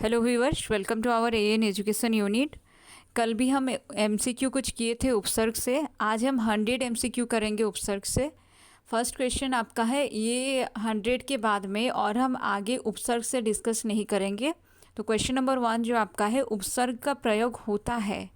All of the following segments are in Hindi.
Hello viewers, welcome to our AN education unit. कल भी हम एमसीक्यू कुछ किए थे उपसर्ग से। आज हम 100 एमसीक्यू करेंगे उपसर्ग से। फर्स्ट क्वेश्चन आपका है ये 100 के बाद में, और हम आगे उपसर्ग से डिस्कस नहीं करेंगे। तो क्वेश्चन नंबर 1 जो आपका है, उपसर्ग का प्रयोग होता है।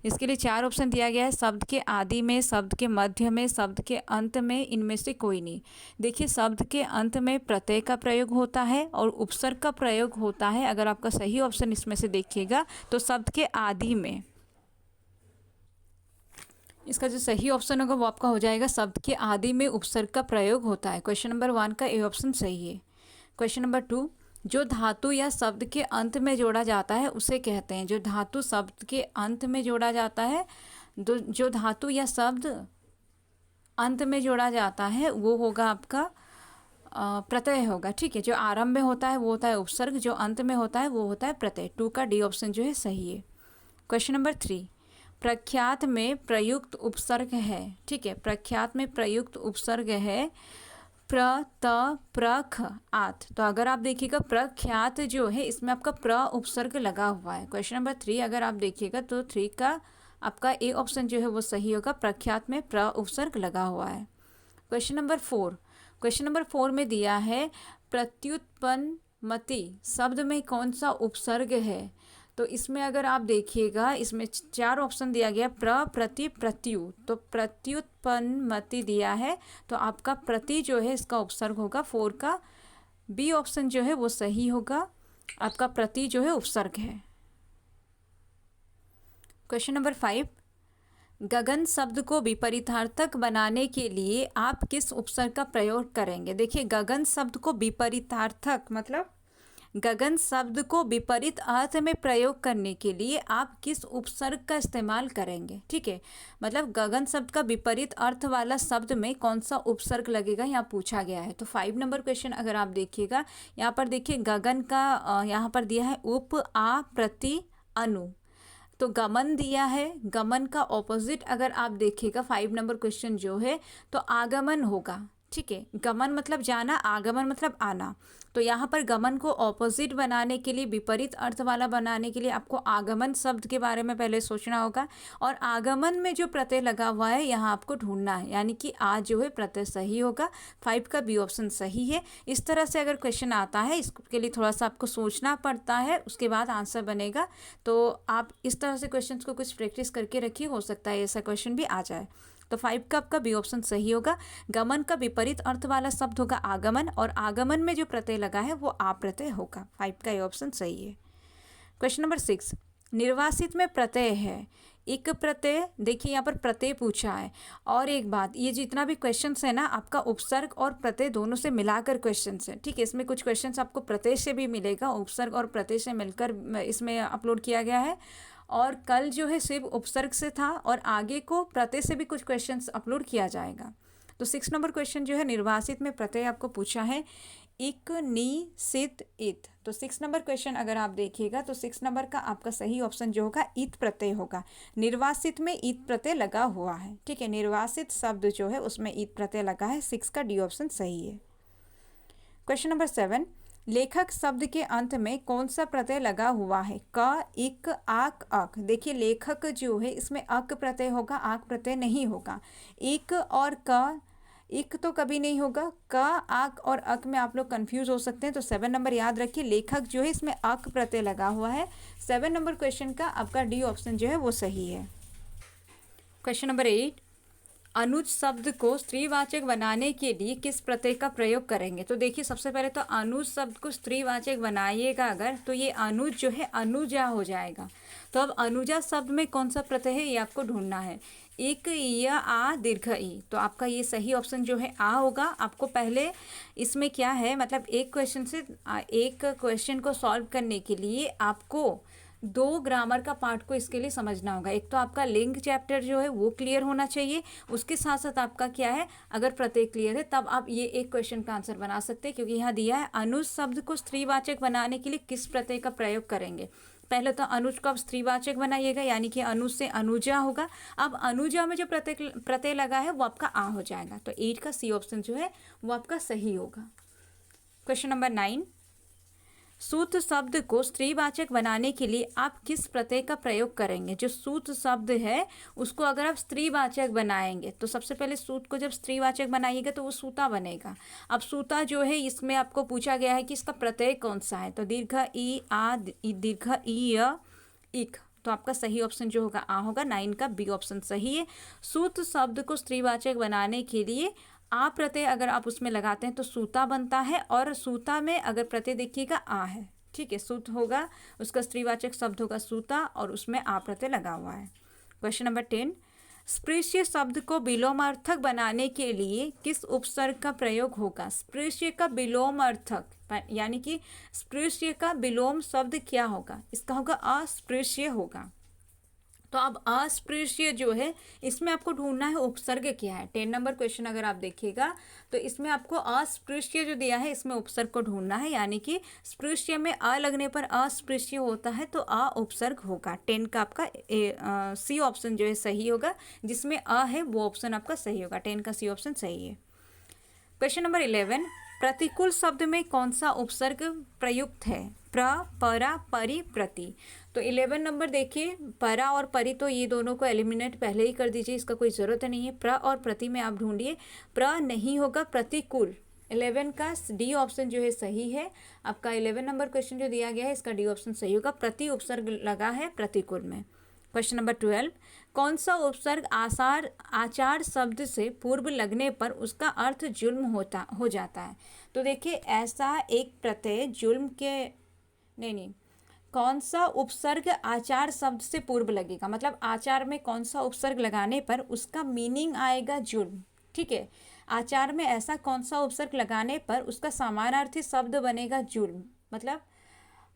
इसके लिए 4 ऑप्शन दिया गया है। शब्द के आदि में, शब्द के मध्य में, शब्द के अंत में, इनमें से कोई नहीं। देखिए, शब्द के अंत में प्रत्यय का प्रयोग होता है और उपसर्ग का प्रयोग होता है। अगर आपका सही ऑप्शन इसमें से देखिएगा तो शब्द के आदि में, इसका जो सही ऑप्शन होगा वो आपका हो जाएगा शब्द के आदि में उपसर्ग का प्रयोग होता है। क्वेश्चन नंबर 1 का ए ऑप्शन सही है। क्वेश्चन नंबर 2, जो धातु या शब्द के अंत में जोड़ा जाता है उसे कहते हैं। जो धातु शब्द के अंत में जोड़ा जाता है, जो धातु या शब्द अंत में जोड़ा जाता है वो होगा आपका प्रत्यय होगा। ठीक है, जो आरंभ में होता है वो होता है उपसर्ग, जो अंत में होता है वो होता है प्रत्यय। 2 का डी ऑप्शन जो है सही है। क्वेश्चन नंबर 3, प्रख्यात में प्रयुक्त उपसर्ग है। ठीक है, प्रख्यात में प्रयुक्त उपसर्ग है प्र, त, प्रख, आत। तो अगर आप देखिएगा प्रख्यात जो है इसमें आपका प्र उपसर्ग लगा हुआ है। क्वेश्चन नंबर 3 अगर आप देखिएगा तो 3 का आपका ए ऑप्शन जो है वो सही होगा, प्रख्यात में प्र उपसर्ग लगा हुआ है। क्वेश्चन नंबर 4, क्वेश्चन नंबर 4 में दिया है प्रत्युत्पन्नमति शब्द में कौन सा उपसर्ग है। तो इसमें अगर आप देखिएगा इसमें 4 ऑप्शन दिया गया, प्र, प्रति, प्रत्यु। तो प्रत्युत्पन्नमति दिया है तो आपका प्रति जो है इसका उपसर्ग होगा। 4 का बी ऑप्शन जो है वो सही होगा, आपका प्रति जो है उपसर्ग है। क्वेश्चन नंबर 5, गगन शब्द को विपरीतार्थक बनाने के लिए आप किस उपसर्ग का प्रयोग करेंगे। देखिए, गगन शब्द को विपरीतार्थक मतलब गगन शब्द को विपरीत अर्थ में प्रयोग करने के लिए आप किस उपसर्ग का इस्तेमाल करेंगे। ठीक है, मतलब गगन शब्द का विपरीत अर्थ वाला शब्द में कौन सा उपसर्ग लगेगा यहाँ पूछा गया है। तो 5 नंबर क्वेश्चन अगर आप देखिएगा, यहाँ पर देखिए गगन का यहाँ पर दिया है उप, आ, प्रति, अनु। तो गमन दिया है, गमन का ऑपोजिट अगर आप देखिएगा 5 नंबर क्वेश्चन जो है तो आगमन होगा। ठीक है, गमन मतलब जाना, आगमन मतलब आना। तो यहाँ पर गमन को ऑपोजिट बनाने के लिए, विपरीत अर्थ वाला बनाने के लिए आपको आगमन शब्द के बारे में पहले सोचना होगा, और आगमन में जो प्रत्यय लगा हुआ है यहाँ आपको ढूंढना है, यानी कि आ जो है प्रत्यय सही होगा। 5 का बी ऑप्शन सही है। इस तरह से अगर क्वेश्चन आता है इसके लिए थोड़ा सा आपको सोचना पड़ता है, उसके बाद आंसर बनेगा। तो आप इस तरह से क्वेश्चन को कुछ प्रैक्टिस करके रखिए, हो सकता है ऐसा क्वेश्चन भी आ जाए। तो 5 का आपका बी ऑप्शन सही होगा। गमन का विपरीत अर्थ वाला शब्द होगा आगमन, और आगमन में जो प्रत्यय लगा है वो आ प्रत्यय होगा। 5 का ये ऑप्शन सही है। क्वेश्चन नंबर 6, निर्वासित में प्रत्यय है एक प्रत्यय। देखिए यहाँ पर प्रत्यय पूछा है। और एक बात, ये जितना भी क्वेश्चंस है ना आपका उपसर्ग और प्रत्यय दोनों से मिलाकर क्वेश्चंस है। ठीक है, इसमें कुछ क्वेश्चंस आपको प्रत्यय से भी मिलेगा, उपसर्ग और प्रत्यय से मिलकर इसमें अपलोड किया गया है। और कल जो है सिर्फ उपसर्ग से था, और आगे को प्रत्यय से भी कुछ क्वेश्चंस अपलोड किया जाएगा। तो 6 नंबर क्वेश्चन जो है निर्वासित में प्रत्यय आपको पूछा है इक, नी, सित, इत। तो 6 नंबर क्वेश्चन अगर आप देखिएगा तो 6 नंबर का आपका सही ऑप्शन जो होगा इत प्रत्यय होगा। निर्वासित में इत प्रत्यय लगा हुआ है। ठीक है, निर्वासित शब्द जो है उसमें इत प्रत्यय लगा है। 6 का डी ऑप्शन सही है। क्वेश्चन नंबर 7, लेखक शब्द के अंत में कौन सा प्रत्यय लगा हुआ है। क, इक, आक, अक। देखिए लेखक जो है इसमें अक प्रत्यय होगा, आक प्रत्यय नहीं होगा। इक और क, इक तो कभी नहीं होगा। क, आक और अक में आप लोग कंफ्यूज हो सकते हैं। तो 7 नंबर याद रखिए, लेखक जो है इसमें अक प्रत्यय लगा हुआ है। 7 नंबर क्वेश्चन का आपका डी ऑप्शन जो है वो सही है। क्वेश्चन नंबर 8, अनुज शब्द को स्त्रीवाचक बनाने के लिए किस प्रत्यय का प्रयोग करेंगे। तो देखिए सबसे पहले तो अनुज शब्द को स्त्रीवाचक बनाइएगा अगर, तो ये अनुज जो है अनुजा हो जाएगा। तो अब अनुजा शब्द में कौन सा प्रत्यय है ये आपको ढूंढना है। एक, या, आ, दीर्घ ई। तो आपका ये सही ऑप्शन जो है आ होगा। आपको पहले इसमें क्या है, मतलब एक क्वेश्चन को सॉल्व करने के लिए आपको 2 ग्रामर का पार्ट को इसके लिए समझना होगा। एक तो आपका लिंग चैप्टर जो है वो क्लियर होना चाहिए, उसके साथ साथ आपका क्या है, अगर प्रत्यय क्लियर है तब आप ये एक क्वेश्चन का आंसर बना सकते हैं। क्योंकि यहाँ दिया है अनुज शब्द को स्त्रीवाचक बनाने के लिए किस प्रत्यय का प्रयोग करेंगे। पहले तो अनुज को आप स्त्रीवाचक बनाइएगा, यानी कि अनुज से अनुजा होगा। अब अनुजा में जो प्रत्यय लगा है वो आपका आ हो जाएगा। तो 8 का सी ऑप्शन जो है वो आपका सही होगा। क्वेश्चन नंबर 9, सूत शब्द को स्त्रीवाचक बनाने के लिए आप किस प्रत्यय का प्रयोग करेंगे? जो सूत शब्द है उसको अगर आप स्त्रीवाचक बनाएंगे तो सबसे पहले सूत को जब स्त्रीवाचक बनाइएगा तो वो सूता बनेगा। अब सूता जो है इसमें आपको पूछा गया है कि इसका प्रत्यय कौन सा है, तो दीर्घ ई आ, दीर्घ ई य इक, तो आपका सही ऑप्शन जो होगा आ होगा। 9 का बी ऑप्शन सही है। सूत शब्द को स्त्रीवाचक बनाने के लिए आ प्रत्यय अगर आप उसमें लगाते हैं तो सूता बनता है, और सूता में अगर प्रत्यय देखिएगा आ है, ठीक है, सूत होगा, उसका स्त्रीवाचक शब्द होगा सूता और उसमें आ प्रत्यय लगा हुआ है। क्वेश्चन नंबर 10, स्पृश्य शब्द को विलोमार्थक बनाने के लिए किस उपसर्ग का प्रयोग होगा? स्पृश्य का विलोमार्थक यानी कि स्पृश्य का विलोम शब्द क्या होगा? इसका होगा अस्पृश्य होगा। तो अब अस्पृश्य जो है इसमें आपको ढूंढना है उपसर्ग क्या है। 10 नंबर क्वेश्चन अगर आप देखिएगा तो इसमें आपको अस्पृश्य जो दिया है इसमें उपसर्ग को ढूंढना है, यानी कि स्पृश्य में अ लगने पर अस्पृश्य होता है तो अ उपसर्ग होगा। 10 का आपका सी ऑप्शन जो है सही होगा, जिसमें अ है वो ऑप्शन आपका सही होगा। 10 का सी ऑप्शन सही है। क्वेश्चन नंबर 11, प्रतिकूल शब्द में कौन सा उपसर्ग प्रयुक्त है? प्र, परा, परि, प्रति। तो 11 नंबर देखिए, परा और परि तो ये दोनों को एलिमिनेट पहले ही कर दीजिए, इसका कोई ज़रूरत नहीं है। प्र और प्रति में आप ढूंढिए, प्र नहीं होगा, प्रतिकूल। 11 का डी ऑप्शन जो है सही है। आपका 11 नंबर क्वेश्चन जो दिया गया है इसका डी ऑप्शन सही होगा, प्रति उपसर्ग लगा है प्रतिकूल में। क्वेश्चन नंबर 12, कौन सा उपसर्ग आचार शब्द से पूर्व लगने पर उसका अर्थ जुल्म हो जाता है? तो देखिए ऐसा एक प्रत्यय जुल्म के नहीं, कौन सा उपसर्ग आचार शब्द से पूर्व लगेगा, मतलब आचार में कौन सा उपसर्ग लगाने पर उसका मीनिंग आएगा जुल्म, ठीक है। आचार में ऐसा कौन सा उपसर्ग लगाने पर उसका समानार्थी शब्द बनेगा जुल्म, मतलब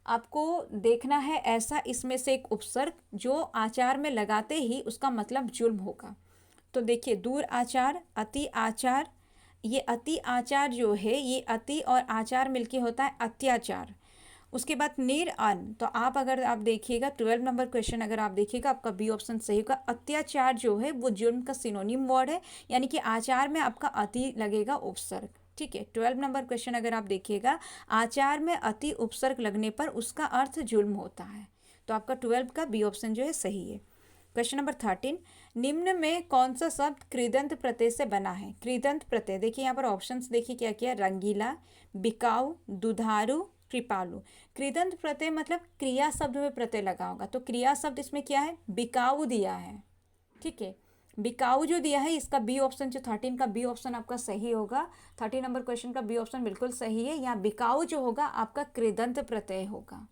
आपको देखना है ऐसा इसमें से एक उपसर्ग जो आचार में लगाते ही उसका मतलब जुल्म होगा। तो देखिए दूर आचार, अति आचार, ये अति आचार जो है ये अति और आचार मिलके होता है अत्याचार। उसके बाद निर अन, तो आप अगर आप देखिएगा 12 नंबर क्वेश्चन अगर आप देखिएगा आपका बी ऑप्शन सही होगा। अत्याचार जो है वो जुल्म का सिनोनिम वर्ड है, यानी कि आचार में आपका अति लगेगा उपसर्ग, ठीक है। 12 नंबर क्वेश्चन अगर आप देखिएगा आचार में अति उपसर्ग लगने पर उसका अर्थ जुल्म होता है, तो आपका 12 का बी ऑप्शन जो है सही है। क्वेश्चन नंबर 13, निम्न में कौन सा शब्द कृदंत प्रत्यय से बना है? कृदंत प्रत्यय देखिए यहाँ पर ऑप्शंस देखिए क्या क्या, रंगीला, बिकाऊ, दुधारू, कृपालु। कृदंत प्रत्यय मतलब क्रिया शब्द में प्रत्यय लगा होगा, तो क्रिया शब्द इसमें क्या है, बिकाऊ दिया है, ठीक है। बिकाऊ जो दिया है इसका बी ऑप्शन जो 13 का बी ऑप्शन आपका सही होगा। 13 नंबर क्वेश्चन का बी ऑप्शन बिल्कुल सही है। यहाँ बिकाऊ जो होगा आपका कृदंत प्रत्यय होगा,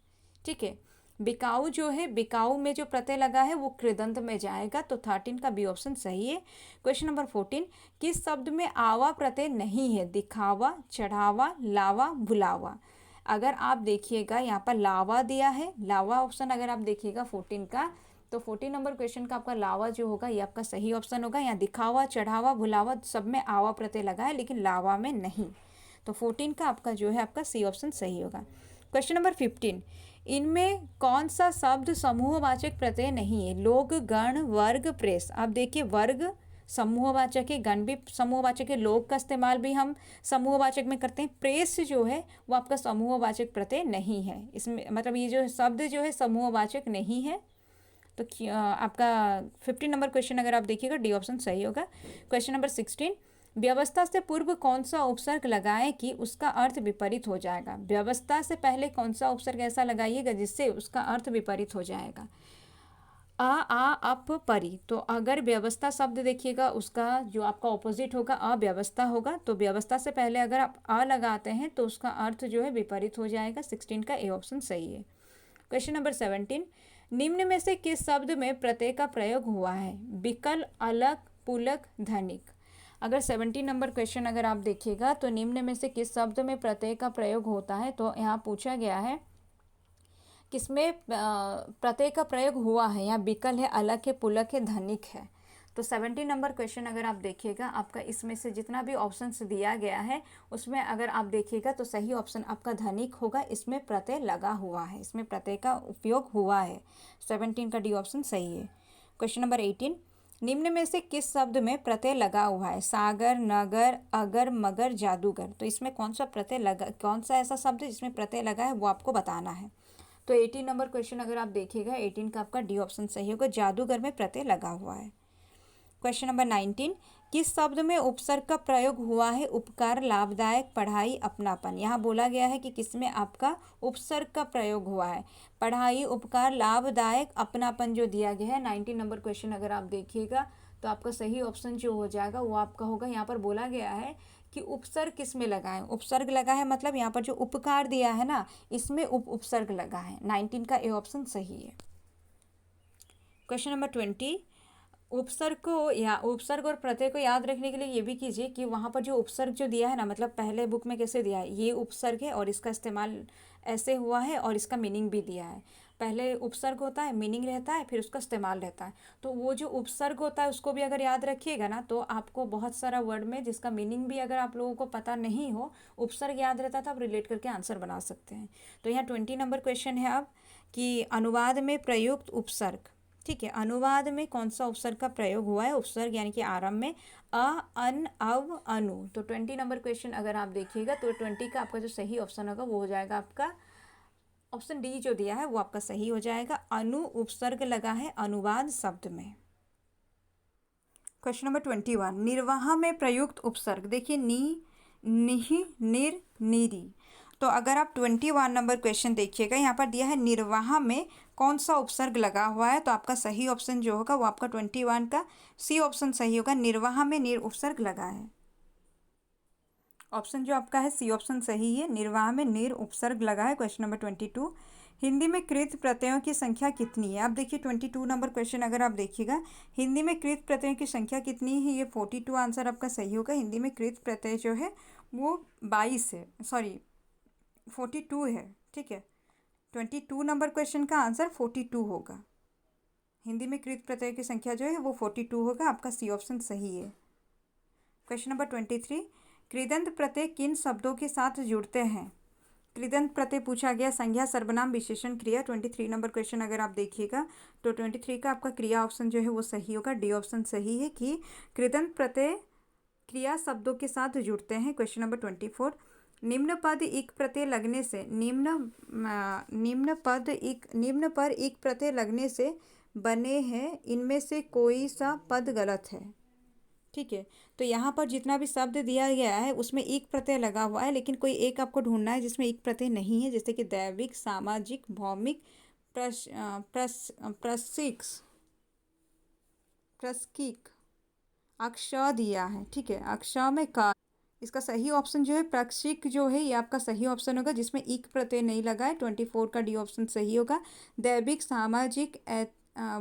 ठीक है। बिकाऊ जो है बिकाऊ में जो प्रत्यय लगा है वो कृदंत में जाएगा, तो 13 का बी ऑप्शन सही है। क्वेश्चन नंबर 14, किस शब्द में आवा प्रत्यय नहीं है? दिखावा, चढ़ावा, लावा, बुलावा। अगर आप देखिएगा यहाँ पर लावा दिया है, लावा ऑप्शन अगर आप देखिएगा 14 का, तो 14 नंबर क्वेश्चन का आपका लावा जो होगा ये आपका सही ऑप्शन होगा। यहाँ दिखावा, चढ़ावा, भुलावा सब में आवा प्रत्यय लगा है लेकिन लावा में नहीं, तो 14 का आपका जो है आपका सी ऑप्शन सही होगा। क्वेश्चन नंबर 15, इनमें कौन सा शब्द समूहवाचक प्रत्यय नहीं है? लोग, गण, वर्ग, प्रेस। आप देखिए वर्ग समूहवाचक है, गण भी समूहवाचक है, लोग का इस्तेमाल भी हम समूहवाचक में करते हैं, प्रेस जो है वो आपका समूहवाचक प्रत्यय नहीं है। इसमें मतलब ये जो शब्द जो है समूहवाचक नहीं है, तो आपका 15 नंबर क्वेश्चन अगर आप देखिएगा डी ऑप्शन सही होगा। क्वेश्चन नंबर 16, व्यवस्था से पूर्व कौन सा उपसर्ग लगाएं कि उसका अर्थ विपरीत हो जाएगा? व्यवस्था से पहले कौन सा उपसर्ग ऐसा लगाइएगा जिससे उसका अर्थ विपरीत हो जाएगा? आ, अप, परी। तो अगर व्यवस्था शब्द देखिएगा उसका जो आपका ऑपोजिट होगा अव्यवस्था होगा, तो व्यवस्था से पहले अगर आप आ लगाते हैं तो उसका अर्थ जो है विपरीत हो जाएगा। 16 का ए ऑप्शन सही है। क्वेश्चन नंबर 17, निम्न में से किस शब्द में प्रत्यय का प्रयोग हुआ है? बिकल, अलग, पुलक, धनिक। अगर 17 नंबर क्वेश्चन अगर आप देखिएगा तो निम्न में से किस शब्द में प्रत्यय का प्रयोग होता है, तो यहाँ पूछा गया है किसमें प्रत्यय का प्रयोग हुआ है। यहाँ बिकल है, अलग है, पुलक है, धनिक है। तो 17 नंबर क्वेश्चन अगर आप देखिएगा आपका इसमें से जितना भी ऑप्शंस दिया गया है उसमें अगर आप देखिएगा तो सही ऑप्शन आपका धनिक होगा। इसमें प्रत्यय लगा हुआ है, इसमें प्रत्यय का उपयोग हुआ है। 17 का डी ऑप्शन सही है। क्वेश्चन नंबर 18, निम्न में से किस शब्द में प्रत्यय लगा हुआ है? सागर, नगर, अगर, मगर, जादूगर। तो इसमें कौन सा प्रत्यय लगा, कौन सा ऐसा शब्द है जिसमें प्रत्यय लगा है, वो आपको बताना है। तो 18 नंबर क्वेश्चन अगर आप देखिएगा, 18 का आपका डी ऑप्शन सही होगा, जादूगर में प्रत्यय लगा हुआ है। क्वेश्चन नंबर 19, किस शब्द में उपसर्ग का प्रयोग हुआ है? उपकार, लाभदायक, पढ़ाई, अपनापन। यहाँ बोला गया है कि किसमें आपका उपसर्ग का प्रयोग हुआ है? पढ़ाई, उपकार, लाभदायक, अपनापन जो दिया गया है 19 नंबर क्वेश्चन अगर आप देखिएगा तो आपका सही ऑप्शन जो हो जाएगा वो आपका होगा। यहाँ पर बोला गया है कि उपसर्ग किस में लगा है? उपसर्ग लगा है मतलब यहाँ पर जो उपकार दिया है ना, इसमें उपसर्ग लगा है। 19 का ए ऑप्शन सही है। क्वेश्चन नंबर 20, उपसर्ग को या उपसर्ग और प्रत्यय को याद रखने के लिए ये भी कीजिए कि वहाँ पर जो उपसर्ग जो दिया है ना, मतलब पहले बुक में कैसे दिया है, ये उपसर्ग है और इसका इस्तेमाल ऐसे हुआ है और इसका मीनिंग भी दिया है। पहले उपसर्ग होता है, मीनिंग रहता है, फिर उसका इस्तेमाल रहता है। तो वो जो उपसर्ग होता है उसको भी अगर याद रखिएगा ना तो आपको बहुत सारा वर्ड में जिसका मीनिंग भी अगर आप लोगों को पता नहीं हो, उपसर्ग याद रहता था, आप रिलेट करके आंसर बना सकते हैं। तो यहाँ 20 नंबर क्वेश्चन है अब कि अनुवाद में प्रयुक्त उपसर्ग। ठीक है, अनुवाद में कौन सा उपसर्ग का प्रयोग हुआ है? उपसर्ग यानी कि आरंभ में अ, अन, अव, अनु। तो 20 नंबर क्वेश्चन अगर आप देखिएगा तो 20 का आपका जो सही ऑप्शन होगा वो हो जाएगा आपका ऑप्शन डी जो दिया है वो आपका सही हो जाएगा। अनु उपसर्ग लगा है अनुवाद शब्द में। क्वेश्चन नंबर 21, निर्वाह में प्रयुक्त उपसर्ग। देखिए नी, निह, निर, नीरी। तो अगर आप 21 नंबर क्वेश्चन देखिएगा, यहाँ पर दिया है निर्वाह में कौन सा उपसर्ग लगा हुआ है, तो आपका सही ऑप्शन जो होगा वो आपका 21 का सी ऑप्शन सही होगा। निर्वाह में निर उपसर्ग लगा है। ऑप्शन जो आपका है सी ऑप्शन सही है, निर्वाह में निर उपसर्ग लगा है। क्वेश्चन नंबर 22, हिंदी में कृत प्रत्ययों की संख्या कितनी है? आप देखिए 22 नंबर क्वेश्चन अगर आप देखिएगा, हिंदी में कृत प्रत्ययों की संख्या कितनी है? ये 42 आंसर आपका सही होगा। हिंदी में कृत प्रत्यय जो है वो 22 है, सॉरी 42 है। ठीक है, 22 नंबर क्वेश्चन का आंसर 42 होगा। हिंदी में कृत प्रत्यय की संख्या जो है वो 42 होगा, आपका सी ऑप्शन सही है। क्वेश्चन नंबर 23, कृदंत प्रत्यय किन शब्दों के साथ जुड़ते हैं? कृदंत प्रत्यय पूछा गया, संज्ञा, सर्वनाम, विशेषण, क्रिया। 23 नंबर क्वेश्चन अगर आप देखिएगा तो 23 का आपका क्रिया ऑप्शन जो है वो सही होगा, डी ऑप्शन सही है कि कृदंत प्रत्यय क्रिया शब्दों के साथ जुड़ते हैं। क्वेश्चन नंबर 24, निम्न पद एक प्रत्यय लगने से निम्न पर एक प्रत्यय लगने से बने हैं, इनमें से कोई सा पद गलत है। ठीक है, तो यहाँ पर जितना भी शब्द दिया गया है उसमें एक प्रत्यय लगा हुआ है, लेकिन कोई एक आपको ढूंढना है जिसमें एक प्रत्यय नहीं है, जैसे कि दैविक, सामाजिक, भौमिक, प्रशिक, अक्ष दिया है। ठीक है, अक्ष में का, इसका सही ऑप्शन जो है प्रक्षिक जो है ये आपका सही ऑप्शन होगा, जिसमें एक प्रत्यय नहीं लगा है। 24 का डी ऑप्शन सही होगा। दैविक, सामाजिक,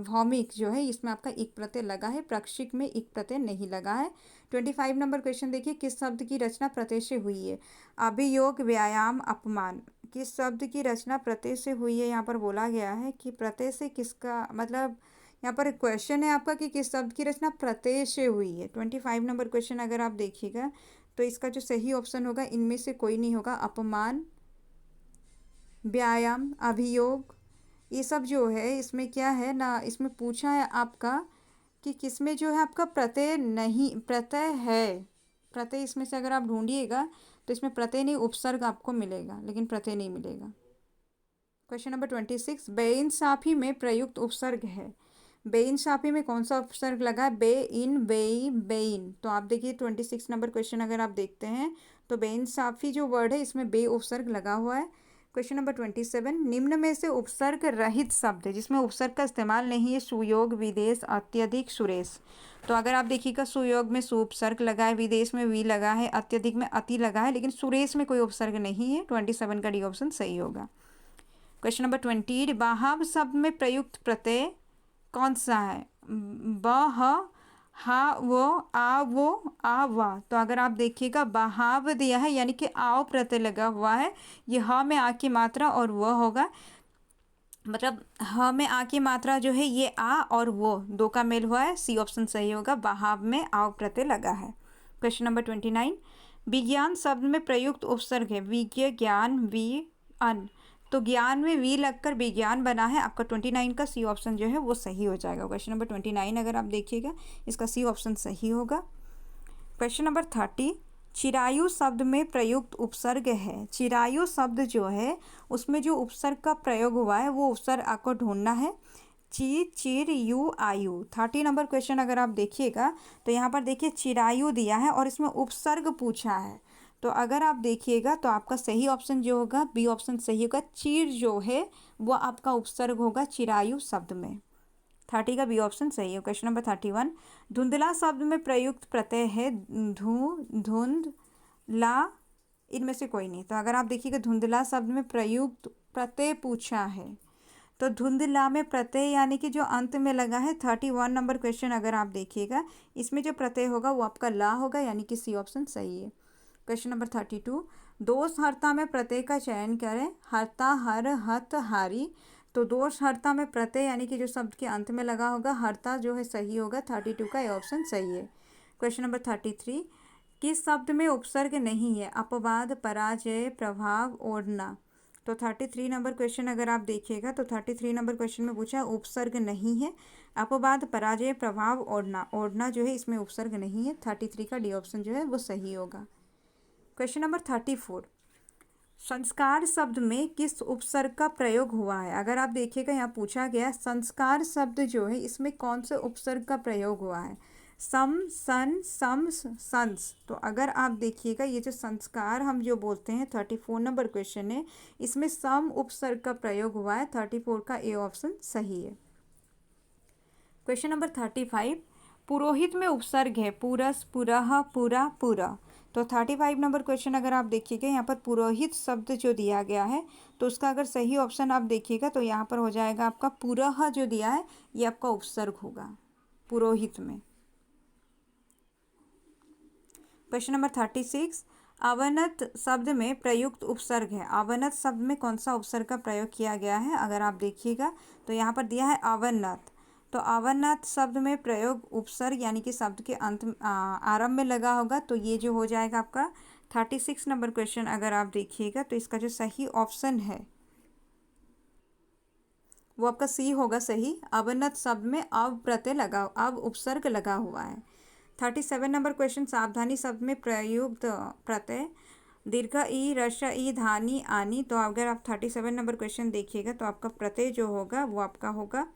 भौमिक जो है इसमें आपका एक प्रत्यय लगा है, प्रक्षिक में एक प्रत्यय नहीं लगा है। 25 नंबर क्वेश्चन देखिए, किस शब्द की रचना प्रत्यय से हुई है? अभियोग, व्यायाम, अपमान। किस शब्द की रचना प्रत्यय से हुई है? यहाँ पर बोला गया है कि प्रत्यय से किसका, मतलब यहाँ पर क्वेश्चन है आपका कि किस शब्द की रचना प्रत्यय से हुई है। 25 नंबर क्वेश्चन अगर आप देखिएगा तो इसका जो सही ऑप्शन होगा इनमें से कोई नहीं होगा। अपमान, व्यायाम, अभियोग, ये सब जो है इसमें क्या है ना, इसमें पूछा है आपका कि किसमें जो है आपका प्रत्यय नहीं, प्रत्यय है। प्रत्यय इसमें से अगर आप ढूंढिएगा तो इसमें प्रत्यय नहीं उपसर्ग आपको मिलेगा, लेकिन प्रत्यय नहीं मिलेगा। क्वेश्चन नंबर 26, बेइंसाफी में प्रयुक्त उपसर्ग है। बेइंसाफी में कौन सा उपसर्ग लगा है? बे, इन, बेई, बेइन। तो आप देखिए 26 नंबर क्वेश्चन अगर आप देखते हैं तो बेइंसाफी जो वर्ड है इसमें बे उपसर्ग लगा हुआ है। क्वेश्चन नंबर 27, निम्न में से उपसर्ग रहित शब्द है जिसमें उपसर्ग का इस्तेमाल नहीं है। सुयोग, विदेश, अत्यधिक, सुरेश। तो अगर आप देखिएगा सुयोग में सु उपसर्ग लगा है, विदेश में वी लगा है, अत्यधिक में अति लगा है, लेकिन सुरेश में कोई उपसर्ग नहीं है। 27 का डी ऑप्शन सही होगा। क्वेश्चन नंबर 28, बहाव शब्द में प्रयुक्त प्रत्यय कौन सा है? ब, ह, हा, वो, आ, वो, आ, वा। तो अगर आप देखिएगा बहाव दिया है यानी कि आओ प्रत्यय लगा हुआ है, ये ह में आ की मात्रा और वह होगा, मतलब ह में आ की मात्रा जो है ये आ और वो दो का मेल हुआ है, सी ऑप्शन सही होगा, बहाव में आओ प्रत्यय लगा है। क्वेश्चन नंबर 29, विज्ञान शब्द में प्रयुक्त उपसर्ग है विज्ञ, ज्ञान, वी, अन। तो ज्ञान में वी लगकर विज्ञान बना है। आपका 29 का सी ऑप्शन जो है वो सही हो जाएगा। क्वेश्चन नंबर 29 अगर आप देखिएगा इसका सी ऑप्शन सही होगा। क्वेश्चन नंबर 30, चिरायु शब्द में प्रयुक्त उपसर्ग है। चिरायु शब्द जो है उसमें जो उपसर्ग का प्रयोग हुआ है वो उपसर्ग आपको ढूंढना है। ची, चिर, यू, आयु। 30 नंबर क्वेश्चन अगर आप देखिएगा तो यहाँ पर देखिए चिरायु दिया है और इसमें उपसर्ग पूछा है। तो अगर आप देखिएगा तो आपका सही ऑप्शन जो होगा बी ऑप्शन सही होगा। चीर जो है वो आपका उपसर्ग होगा चिरायु शब्द में। 30 का बी ऑप्शन सही है। क्वेश्चन नंबर 31, धुंधला शब्द में प्रयुक्त प्रत्यय है धू, धुंध, ला, इनमें से कोई नहीं। तो अगर आप देखिएगा धुंधला शब्द में प्रयुक्त प्रत्यय पूछा है तो धुंधला में प्रत्यय यानी कि जो अंत में लगा है। 31 नंबर क्वेश्चन अगर आप देखिएगा इसमें जो प्रत्यय होगा वो आपका ला होगा, यानी कि सी ऑप्शन सही है। क्वेश्चन नंबर 32, दोष हर्ता में प्रत्यय का चयन करें। हर्ता, हर, हत, हारी। तो दोष हर्ता में प्रत्यय यानी कि जो शब्द के अंत में लगा होगा हर्ता जो है सही होगा। 32 का ये ऑप्शन सही है। क्वेश्चन नंबर 33, किस शब्द में उपसर्ग नहीं है। अपवाद, पराजय, प्रभाव, ओढ़ना। तो 33 नंबर क्वेश्चन अगर आप देखिएगा तो 33 नंबर क्वेश्चन में पूछा उपसर्ग नहीं है। अपवाद, पराजय, प्रभाव, ओढ़ना। ओढ़ना जो है इसमें उपसर्ग नहीं है। 33 का डी ऑप्शन जो है वो सही होगा। क्वेश्चन नंबर 34, संस्कार शब्द में किस उपसर्ग का प्रयोग हुआ है। अगर आप देखिएगा यहाँ पूछा गया संस्कार शब्द जो है इसमें कौन से उपसर्ग का प्रयोग हुआ है। सम, सन, सम, संस। तो अगर आप देखिएगा ये जो संस्कार हम जो बोलते हैं 34 नंबर क्वेश्चन है इसमें सम उपसर्ग का प्रयोग हुआ है। 34 का ए ऑप्शन सही है। क्वेश्चन नंबर 35, पुरोहित में उपसर्ग है पुरस, पुरह, पुरा, पुरा। तो 35 नंबर क्वेश्चन अगर आप देखिएगा यहाँ पर पुरोहित शब्द जो दिया गया है तो उसका अगर सही ऑप्शन आप देखिएगा तो यहाँ पर हो जाएगा आपका पुरह जो दिया है ये आपका उपसर्ग होगा पुरोहित में। क्वेश्चन नंबर 36, अवनत शब्द में प्रयुक्त उपसर्ग है। अवनत शब्द में कौन सा उपसर्ग का प्रयोग किया गया है। अगर आप देखिएगा तो यहाँ पर दिया है अवनत। तो अवनत शब्द में प्रयोग उपसर्ग यानी कि शब्द के अंत आरंभ में लगा होगा। तो ये जो हो जाएगा आपका 36 नंबर क्वेश्चन अगर आप देखिएगा तो इसका जो सही ऑप्शन है वो आपका सी होगा सही। अवनत शब्द में अव प्रत्यय लगा, अव उपसर्ग लगा हुआ है। 37 नंबर क्वेश्चन, सावधानी शब्द में प्रयुक्त प्रत्यय दीर्घ ई, रस्व ई, धानी, आनी। तो अगर आप 37 नंबर क्वेश्चन देखिएगा तो आपका प्रत्यय जो होगा वो आपका होगा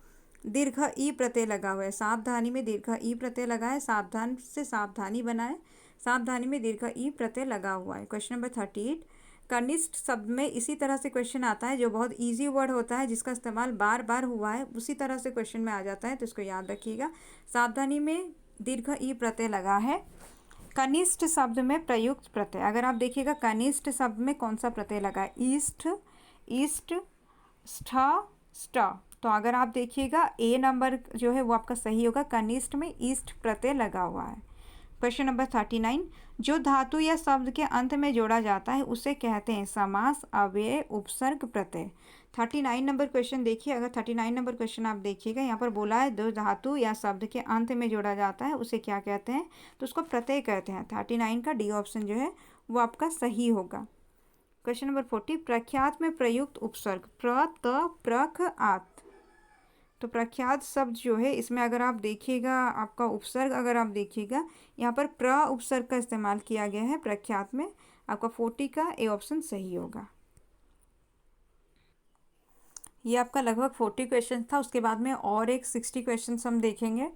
दीर्घ ई प्रत्यय लगा हुआ है। सावधानी में दीर्घ ई प्रत्यय लगा है। सावधान से सावधानी बनाए, सावधानी में दीर्घ ई प्रत्यय लगा हुआ है। क्वेश्चन नंबर 38, कनिष्ठ शब्द में इसी तरह से क्वेश्चन आता है जो बहुत इजी वर्ड होता है जिसका इस्तेमाल बार बार हुआ है उसी तरह से क्वेश्चन में आ जाता है। तो इसको याद रखिएगा। सावधानी में दीर्घ ई प्रत्यय लगा है। कनिष्ठ शब्द में प्रयुक्त प्रत्यय अगर आप देखिएगा कनिष्ठ शब्द में कौन सा प्रत्यय लगा है। ईस्ट, ईस्ट, स्ठ, स्ट। तो अगर आप देखिएगा ए नंबर जो है वो आपका सही होगा। कनिष्ठ में ईस्ट प्रत्यय लगा हुआ है। क्वेश्चन नंबर 39, जो धातु या शब्द के अंत में जोड़ा जाता है उसे कहते हैं समास, अव्यय, उपसर्ग, प्रत्यय। 39 नंबर क्वेश्चन देखिए। अगर 39 नंबर क्वेश्चन आप देखिएगा यहाँ पर बोला है जो धातु या शब्द के अंत में जोड़ा जाता है उसे क्या कहते हैं तो उसको प्रत्यय कहते हैं। 39 का डी ऑप्शन जो है वो आपका सही होगा। क्वेश्चन नंबर 40, प्रख्यात में प्रयुक्त उपसर्ग प्र, त, प्रख, आत। तो प्रख्यात शब्द जो है इसमें अगर आप देखिएगा आपका उपसर्ग अगर आप देखिएगा यहाँ पर प्र उपसर्ग का इस्तेमाल किया गया है प्रख्यात में। आपका 40 का ए ऑप्शन सही होगा। ये आपका लगभग 40 क्वेश्चन था। उसके बाद में और एक 60 क्वेश्चन हम देखेंगे।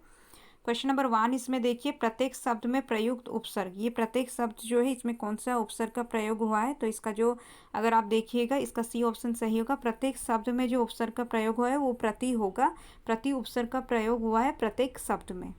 क्वेश्चन नंबर 1 इसमें देखिए प्रत्येक शब्द में प्रयुक्त उपसर्ग। ये प्रत्येक शब्द जो है इसमें कौन सा उपसर्ग का प्रयोग हुआ है तो इसका जो अगर आप देखिएगा इसका सी ऑप्शन सही होगा। प्रत्येक शब्द में जो उपसर्ग का प्रयोग हुआ है वो प्रति होगा। प्रति उपसर्ग का प्रयोग हुआ है प्रत्येक शब्द में।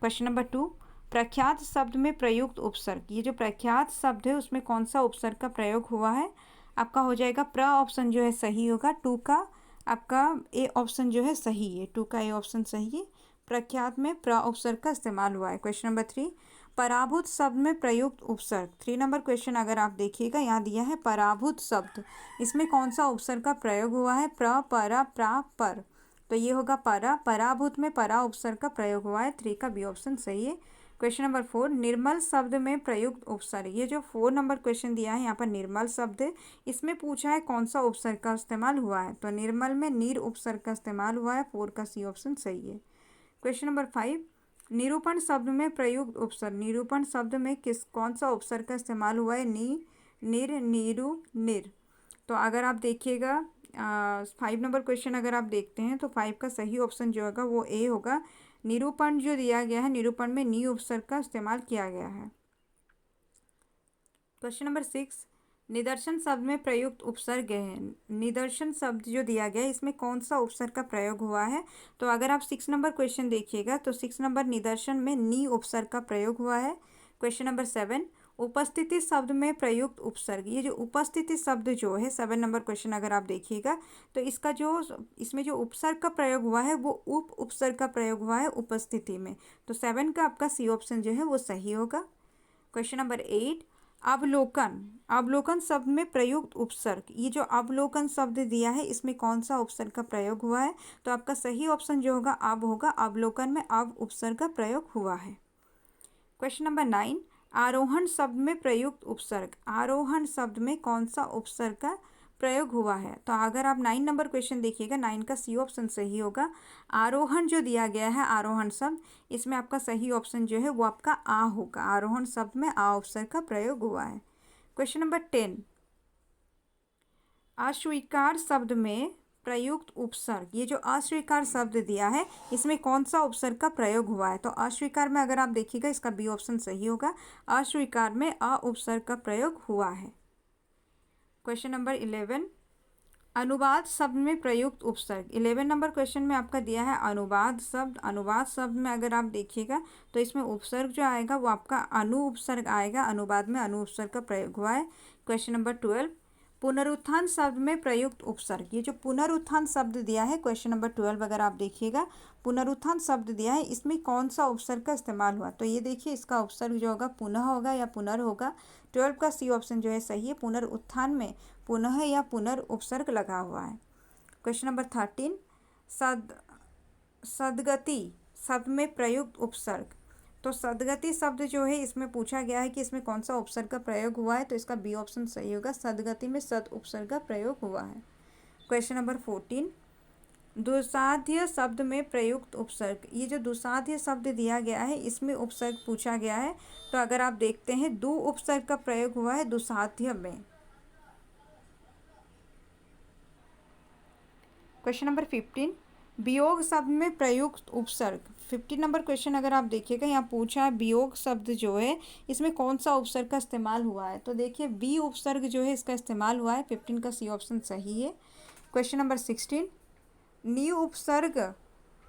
क्वेश्चन नंबर 2, प्रख्यात शब्द में प्रयुक्त उपसर्ग। ये जो प्रख्यात शब्द है उसमें कौन सा उपसर्ग का प्रयोग हुआ है आपका हो जाएगा प्र ऑप्शन जो है सही होगा। 2 का आपका ए ऑप्शन जो है सही है। 2 का ए ऑप्शन सही है। प्रख्यात में प्र उपसर्ग का इस्तेमाल हुआ है। क्वेश्चन नंबर 3, पराभूत शब्द में प्रयुक्त उपसर्ग। 3 नंबर क्वेश्चन अगर आप देखिएगा यहाँ दिया है पराभूत शब्द। इसमें कौन सा उपसर्ग का प्रयोग हुआ है प्र, परा, प्रा, पर। तो ये होगा परा। पराभूत में परा उपसर्ग का प्रयोग हुआ है। 3 का बी ऑप्शन सही है। क्वेश्चन नंबर 4, निर्मल शब्द में प्रयुक्त उपसर्ग। ये जो 4 नंबर क्वेश्चन दिया है यहाँ पर निर्मल शब्द है, इसमें पूछा है कौन सा उपसर्ग का इस्तेमाल हुआ है, तो निर्मल में नीर उपसर्ग का इस्तेमाल हुआ है। 4 का सी ऑप्शन सही है। क्वेश्चन नंबर 5, निरूपण शब्द में प्रयुक्त उपसर्ग। निरूपण शब्द में कौन सा उपसर्ग का इस्तेमाल हुआ है, निर, नीरु, निर। तो अगर आप देखिएगा 5 नंबर क्वेश्चन अगर आप देखते हैं तो 5 का सही ऑप्शन जो होगा वो ए होगा। निरूपण जो दिया गया है, निरूपण में नी उपसर्ग का इस्तेमाल किया गया है। क्वेश्चन नंबर 6, निदर्शन शब्द में प्रयुक्त उपसर्ग है। निदर्शन शब्द जो दिया गया है इसमें कौन सा उपसर्ग का प्रयोग हुआ है, तो अगर आप 6 नंबर क्वेश्चन देखिएगा तो 6 नंबर निदर्शन में नी उपसर्ग का प्रयोग हुआ है। क्वेश्चन नंबर 7, उपस्थिति शब्द में प्रयुक्त उपसर्ग। ये जो उपस्थिति शब्द जो है 7 नंबर क्वेश्चन अगर आप देखिएगा तो इसमें जो उपसर्ग का प्रयोग हुआ है वो उपसर्ग का प्रयोग हुआ है उपस्थिति में। तो 7 का आपका सी ऑप्शन जो है वो सही होगा। क्वेश्चन नंबर 8, अवलोकन। अवलोकन शब्द में प्रयुक्त उपसर्ग। ये जो अवलोकन शब्द दिया है इसमें कौन सा उपसर्ग का प्रयोग हुआ है, तो आपका सही ऑप्शन जो होगा अब होगा। अवलोकन में अब उपसर्ग का प्रयोग हुआ है। क्वेश्चन नंबर 9, आरोहण शब्द में प्रयुक्त उपसर्ग। आरोहण शब्द में कौन सा उपसर्ग का प्रयोग हुआ है, तो अगर आप 9 नंबर क्वेश्चन देखिएगा 9 का सी ऑप्शन सही होगा। आरोहण जो दिया गया है आरोहण शब्द, इसमें आपका सही ऑप्शन जो है वो आपका आ होगा। आरोहण शब्द में आ उपसर्ग का प्रयोग हुआ है। क्वेश्चन नंबर 10, अस्वीकार शब्द में प्रयुक्त उपसर्ग। ये जो अस्वीकार शब्द दिया है इसमें कौन सा उपसर्ग का प्रयोग हुआ है, तो अस्वीकार में अगर आप देखिएगा इसका बी ऑप्शन सही होगा। अस्वीकार में अ उपसर्ग का प्रयोग हुआ है। क्वेश्चन नंबर 11, अनुवाद शब्द में प्रयुक्त उपसर्ग। 11 नंबर क्वेश्चन में आपका दिया है अनुवाद शब्द। अनुवाद शब्द में अगर आप देखिएगा तो इसमें उपसर्ग जो आएगा वो आपका अनु उपसर्ग आएगा। अनुवाद में अनु उपसर्ग का प्रयोग हुआ है। क्वेश्चन नंबर 12, पुनरुत्थान शब्द में प्रयुक्त उपसर्ग। ये जो पुनरुत्थान शब्द दिया है क्वेश्चन नंबर 12 अगर आप देखिएगा पुनरुत्थान शब्द दिया है इसमें कौन सा उपसर्ग का इस्तेमाल हुआ, तो ये देखिए इसका उपसर्ग जो होगा पुनः होगा या पुनर् होगा। 12 का सी ऑप्शन जो है सही है। पुनरुत्थान में पुनः या पुनर् उपसर्ग लगा हुआ है। क्वेश्चन नंबर 13, सदगति शब्द में प्रयुक्त उपसर्ग। तो सदगति शब्द जो है इसमें पूछा गया है कि इसमें कौन सा उपसर्ग का प्रयोग हुआ है, तो इसका बी ऑप्शन सही होगा। सदगति में सद उपसर्ग का प्रयोग हुआ है। क्वेश्चन नंबर 14, दुसाध्य शब्द में प्रयुक्त उपसर्ग। ये जो दुसाध्य शब्द दिया गया है इसमें उपसर्ग पूछा गया है, तो अगर आप देखते हैं दु उपसर्ग का प्रयोग हुआ है दुसाध्य में। क्वेश्चन नंबर 15, वियोग शब्द में प्रयुक्त उपसर्ग। 15 नंबर क्वेश्चन अगर आप देखिएगा यहाँ पूछा है वियोग शब्द जो है इसमें कौन सा उपसर्ग का इस्तेमाल हुआ है, तो देखिए बी उपसर्ग जो है इसका इस्तेमाल हुआ है। 15 का सी ऑप्शन सही है। क्वेश्चन नंबर 16, नी उपसर्ग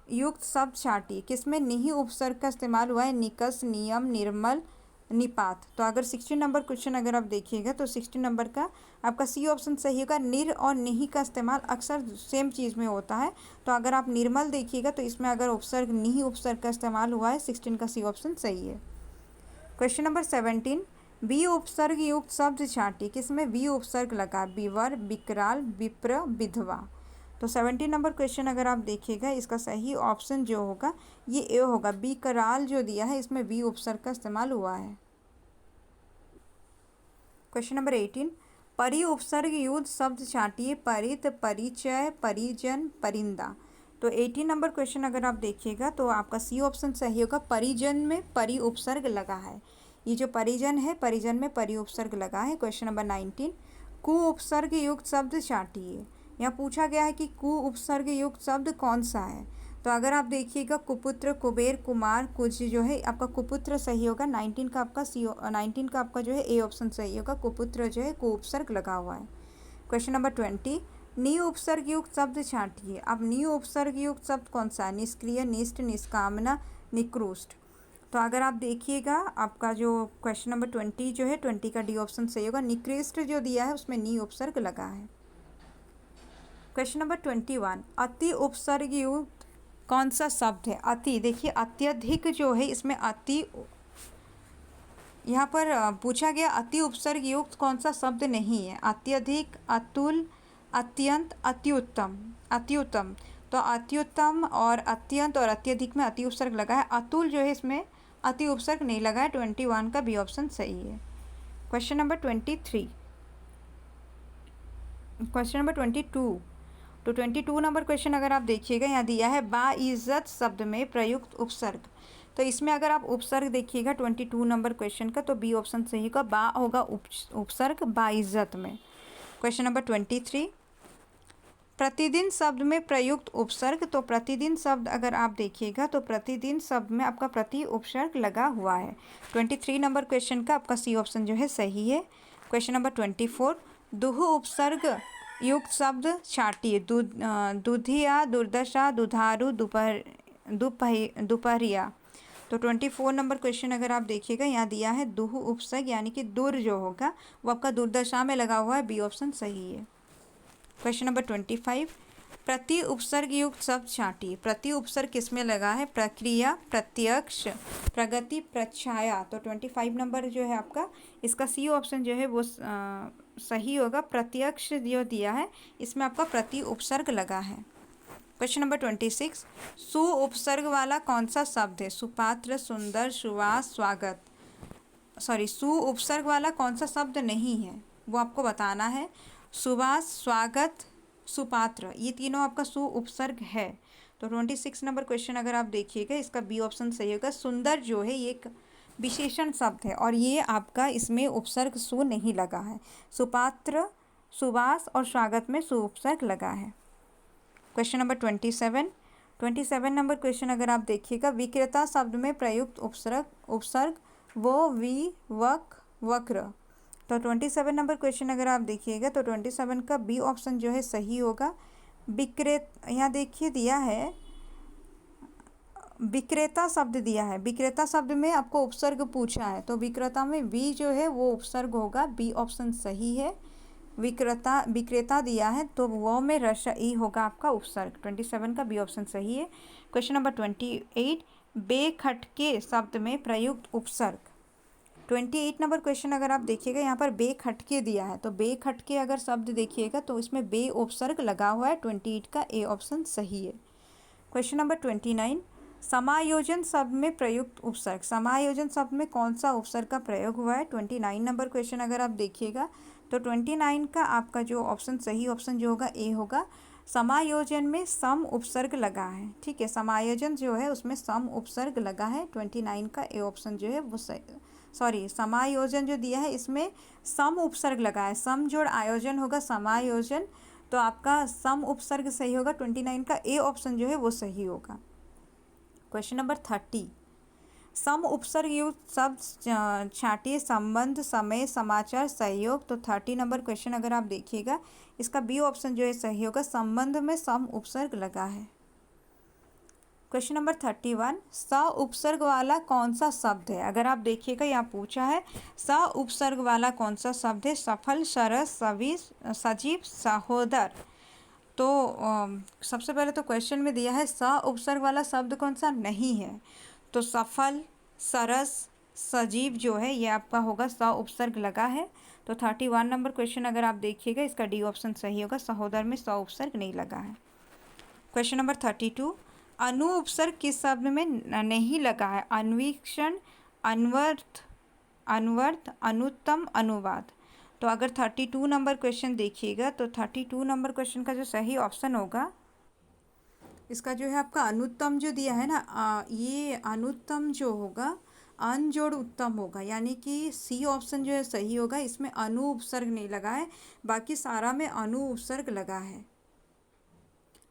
युक्त शब्द छांटिए। किसमें निही उपसर्ग का इस्तेमाल हुआ है, निकस, नियम, निर्मल, निपात। तो अगर 16 नंबर क्वेश्चन अगर आप देखिएगा तो 16 नंबर का आपका सी ऑप्शन सही होगा। निर और निही का इस्तेमाल अक्सर सेम चीज़ में होता है, तो अगर आप निर्मल देखिएगा तो इसमें अगर उपसर्ग निही उपसर्ग का इस्तेमाल हुआ है 16 का सी ऑप्शन सही है। क्वेश्चन नंबर 17, वी उपसर्ग युक्त शब्द छांटिए। किसमें वी उपसर्ग लगा, विवर, विकराल, विप्र, विधवा। तो 17 नंबर क्वेश्चन अगर आप देखिएगा इसका सही ऑप्शन जो होगा ये ए होगा। विकराल जो दिया है इसमें वी उपसर्ग का इस्तेमाल हुआ है। क्वेश्चन नंबर 18, परि उपसर्ग युक्त शब्द छांटिए। परित, परिचय, परिजन, परिंदा। तो 18 नंबर क्वेश्चन अगर आप देखिएगा तो आपका सी ऑप्शन सही होगा। परिजन में परि उपसर्ग लगा है। ये जो परिजन है परिजन में परि उपसर्ग लगा है। क्वेश्चन नंबर 19, कु उपसर्ग युक्त शब्द छांटिए। यहाँ पूछा गया है कि कु उपसर्ग युक्त शब्द कौन सा है, तो अगर आप देखिएगा कुपुत्र, कुबेर, कुमार, कुज जो है आपका कुपुत्र सही होगा। 19 का आपका जो है ए ऑप्शन सही होगा। कुपुत्र जो है कु उपसर्ग लगा हुआ है। क्वेश्चन नंबर 20, नी उपसर्ग युक्त शब्द छांटिए। अब नी उपसर्ग युक्त शब्द कौन सा है, निष्क्रिय, निष्ठ, निष्कामना, निकृष्ट। तो अगर आप देखिएगा आपका जो क्वेश्चन नंबर 20 जो है 20 का डी ऑप्शन सही होगा। निकृष्ट जो दिया है उसमें नी उपसर्ग लगा है। क्वेश्चन नंबर 21, अति उपसर्ग युक्त कौन सा शब्द है। अति, देखिए अत्यधिक जो है इसमें अति, यहाँ पर पूछा गया अति उपसर्ग युक्त कौन सा शब्द नहीं है। अत्यधिक, अतुल, अत्यंत, अत्युत्तम, अत्युत्तम। तो अत्युत्तम और अत्यंत और अत्यधिक में अति उपसर्ग लगा है। अतुल जो है इसमें अति उपसर्ग नहीं लगा है। 21 का बी ऑप्शन सही है। Question number 23, question number 22। तो 22 नंबर क्वेश्चन अगर आप देखिएगा, यहाँ दिया है बाइज्जत शब्द में प्रयुक्त उपसर्ग। तो इसमें अगर आप उपसर्ग देखिएगा 22 नंबर क्वेश्चन का, तो बी ऑप्शन सही होगा, बा होगा उपसर्ग बाइज्जत में। क्वेश्चन नंबर 23, प्रतिदिन शब्द में प्रयुक्त उपसर्ग। तो प्रतिदिन शब्द अगर आप देखिएगा तो प्रतिदिन शब्द में आपका प्रति उपसर्ग लगा हुआ है। 23 नंबर क्वेश्चन का आपका सी ऑप्शन जो है सही है। क्वेश्चन नंबर 24, दुह उपसर्ग युक्त शब्द छाटिए। दुधिया, दुर्दशा, दुधारू, दोपहरिया। तो 24 नंबर क्वेश्चन अगर आप देखिएगा, यहाँ दिया है दुह उपसर्ग यानी कि दुर जो होगा वो आपका दुर्दशा में लगा हुआ है, बी ऑप्शन सही है। क्वेश्चन नंबर 25, प्रति उपसर्ग युक्त शब्द छाटिए। प्रति उपसर्ग किस में लगा है? प्रक्रिया, प्रत्यक्ष, प्रगति, प्रच्छाया। तो 25 नंबर जो है आपका, इसका सी ऑप्शन जो है वो सही होगा। प्रत्यक्ष जो दिया है इसमें आपका प्रति उपसर्ग लगा है। क्वेश्चन नंबर 26, सु उपसर्ग वाला कौन सा शब्द है? सुपात्र, सुंदर, सुवास, स्वागत। सु उपसर्ग वाला कौन सा शब्द नहीं है वो आपको बताना है। सुवास, स्वागत, सुपात्र, ये तीनों आपका सु उपसर्ग है। तो 26 नंबर क्वेश्चन अगर आप देखिएगा, इसका बी ऑप्शन सही होगा। सुंदर जो है ये एक विशेषण शब्द है और ये आपका इसमें उपसर्ग सु नहीं लगा है। सुपात्र, सुवास और स्वागत में सु उपसर्ग लगा है। क्वेश्चन नंबर 27 नंबर क्वेश्चन अगर आप देखिएगा, विक्रेता शब्द में प्रयुक्त उपसर्ग वो, वि, वक, वक्र। तो 27 नंबर क्वेश्चन अगर आप देखिएगा तो 27 का बी ऑप्शन जो है सही होगा। यहाँ देखिए दिया है विक्रेता शब्द दिया है। विक्रेता शब्द में आपको उपसर्ग पूछा है, तो विक्रेता में वी जो है वो उपसर्ग होगा, बी ऑप्शन सही है। विक्रेता दिया है तो वो में रस ई होगा आपका उपसर्ग। 27 का बी ऑप्शन सही है। क्वेश्चन नंबर 28, बेखटके शब्द में प्रयुक्त उपसर्ग। 28 नंबर क्वेश्चन अगर आप देखिएगा, यहाँ पर बेखटके दिया है, तो बेखटके अगर शब्द देखिएगा तो इसमें बे उपसर्ग लगा हुआ है। 28 का ए ऑप्शन सही है। क्वेश्चन नंबर 29, समायोजन शब्द में प्रयुक्त उपसर्ग। समायोजन शब्द में कौन सा उपसर्ग का प्रयोग हुआ है? 29 नंबर क्वेश्चन अगर आप देखिएगा तो 29 का आपका जो ऑप्शन सही ऑप्शन जो होगा ए होगा। समायोजन में सम उपसर्ग लगा है, ठीक है। समायोजन जो है उसमें सम उपसर्ग लगा है। 29 का ए ऑप्शन जो है वो समायोजन जो दिया है इसमें सम उपसर्ग लगा है। सम जोड़ आयोजन होगा समायोजन, तो आपका सम उपसर्ग सही होगा। 29 का ए ऑप्शन जो है वो सही होगा। क्वेश्चन नंबर 30, सम उपसर्ग युक्त शब्द छाटिए। संबंध, समय, समाचार, सहयोग। तो 30 नंबर क्वेश्चन अगर आप देखिएगा, इसका बी ऑप्शन जो है सही होगा। संबंध में सम उपसर्ग लगा है। क्वेश्चन नंबर 31, स उपसर्ग वाला कौन सा शब्द है? अगर आप देखिएगा यहाँ पूछा है स उपसर्ग वाला कौन सा शब्द है? सफल, सरस, सजीव, सहोदर। तो सबसे पहले तो क्वेश्चन में दिया है स उपसर्ग वाला शब्द कौन सा नहीं है, तो सफल, सरस, सजीव जो है ये आपका होगा स उपसर्ग लगा है। तो 31 नंबर क्वेश्चन अगर आप देखिएगा, इसका डी ऑप्शन सही होगा। सहोदर में स उपसर्ग नहीं लगा है। क्वेश्चन नंबर 32, अनु उपसर्ग किस शब्द में नहीं लगा है? अन्वीक्षण, अनवर्थ, अनुत्तम, अनुवाद। तो अगर 32 नंबर क्वेश्चन देखिएगा तो 32 नंबर क्वेश्चन का जो सही ऑप्शन होगा, इसका जो है आपका अनुत्तम जो दिया है ना, ये अनुत्तम जो होगा अन जोड़ उत्तम होगा, यानी कि सी ऑप्शन जो है सही होगा। इसमें अनु उपसर्ग नहीं लगा है, बाकी सारा में अनु उपसर्ग लगा है।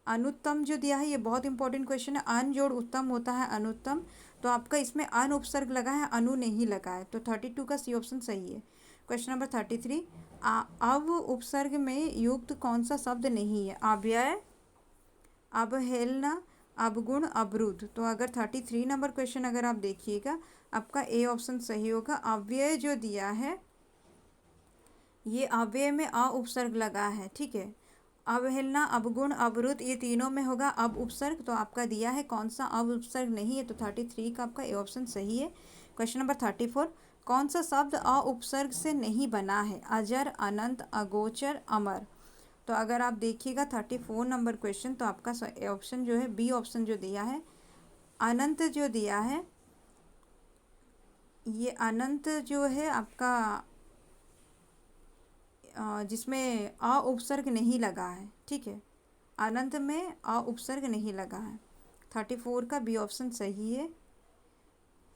अनुत्तम जो दिया है ये बहुत इंपॉर्टेंट क्वेश्चन है। अन जोड़ उत्तम होता है अनुत्तम, तो आपका इसमें अन उपसर्ग लगा है, अनु नहीं लगा है। तो 32 का सी ऑप्शन सही है। क्वेश्चन नंबर 33, अव उपसर्ग में युक्त कौन सा शब्द नहीं है? अव्यय, अवहेलना, अवगुण, अवरुद्ध। तो अगर 33 नंबर क्वेश्चन अगर आप देखिएगा, आपका ए ऑप्शन सही होगा। अव्यय जो दिया है ये अव्यय में अ उपसर्ग लगा है, ठीक है। अवहेलना, अवगुण, अवरुद्ध ये तीनों में होगा अब उपसर्ग, तो आपका दिया है कौन सा अब उपसर्ग नहीं है, तो 33 का आपका ए ऑप्शन सही है। क्वेश्चन नंबर 34, कौन सा शब्द अ उपसर्ग से नहीं बना है? अजर, अनंत, अगोचर, अमर। तो अगर आप देखिएगा 34 नंबर क्वेश्चन, तो आपका ऑप्शन जो है बी ऑप्शन जो दिया है, अनंत जो दिया है ये अनंत जो है आपका जिसमें अ उपसर्ग नहीं लगा है, ठीक है, अनंत में अ उपसर्ग नहीं लगा है। 34 का बी ऑप्शन सही है।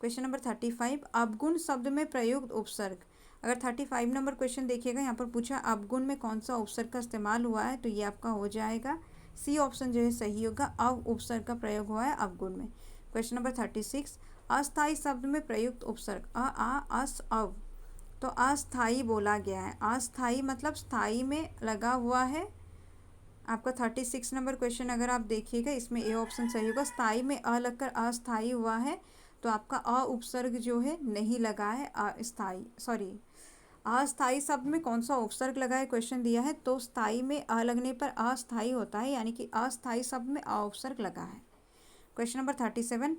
क्वेश्चन नंबर 35, अपगुण शब्द में प्रयुक्त उपसर्ग। अगर 35 नंबर क्वेश्चन देखिएगा, यहाँ पर पूछा अपगुण में कौन सा उपसर्ग का इस्तेमाल हुआ है, तो ये आपका हो जाएगा सी ऑप्शन जो है सही होगा, अव उपसर्ग का प्रयोग हुआ है अपगुण में। क्वेश्चन नंबर 36, अस्थायी शब्द में प्रयुक्त उपसर्ग अ आ अस अव। तो अस्थायी बोला गया है, अस्थायी मतलब स्थायी में लगा हुआ है। आपका 36 नंबर क्वेश्चन अगर आप देखिएगा, इसमें ए ऑप्शन सही होगा, स्थायी में अ लगकर अस्थायी हुआ है, तो आपका अ उपसर्ग जो है नहीं लगा है। अस्थायी सॉरी अस्थायी शब्द में कौन सा उपसर्ग लगा है क्वेश्चन दिया है, तो स्थायी में अ लगने पर अस्थायी होता है, यानी कि अस्थायी शब्द में अ उपसर्ग लगा है। क्वेश्चन नंबर 37,